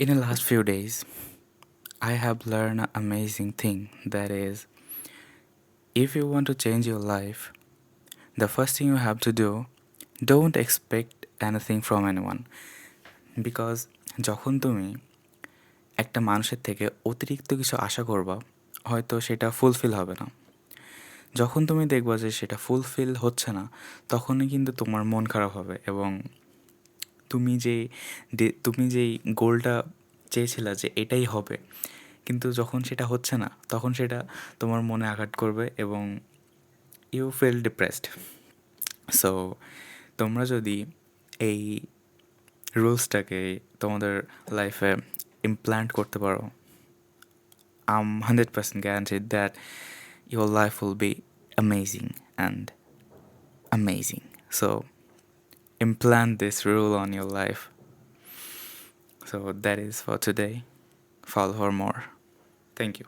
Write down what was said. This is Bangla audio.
In the last few days, I have learned an amazing thing that is, if you want to change your life, the first thing you have to do, don't expect anything from anyone. Because যখন তুমি একটা মানুষের থেকে অতিরিক্ত কিছু আশা করবা, হয়তো সেটা ফুলফিল হবে না। যখন তুমি দেখবা যে সেটা ফুলফিল হচ্ছে না, তখনই কিন্তু তোমার মন খারাপ হবে এবং তুমি যেই গোলটা চেয়েছিলা যে এটাই হবে, কিন্তু যখন সেটা হচ্ছে না, তখন সেটা তোমার মনে আঘাত করবে এবং ইউ ফিল ডিপ্রেসড। সো তোমরা যদি এই রুলসটাকে তোমাদের লাইফে ইমপ্ল্যান্ট করতে পারো, I'm 100% guaranteed that your life will be amazing and amazing. So implant this rule on your life. So that is for today. Follow for more. Thank you.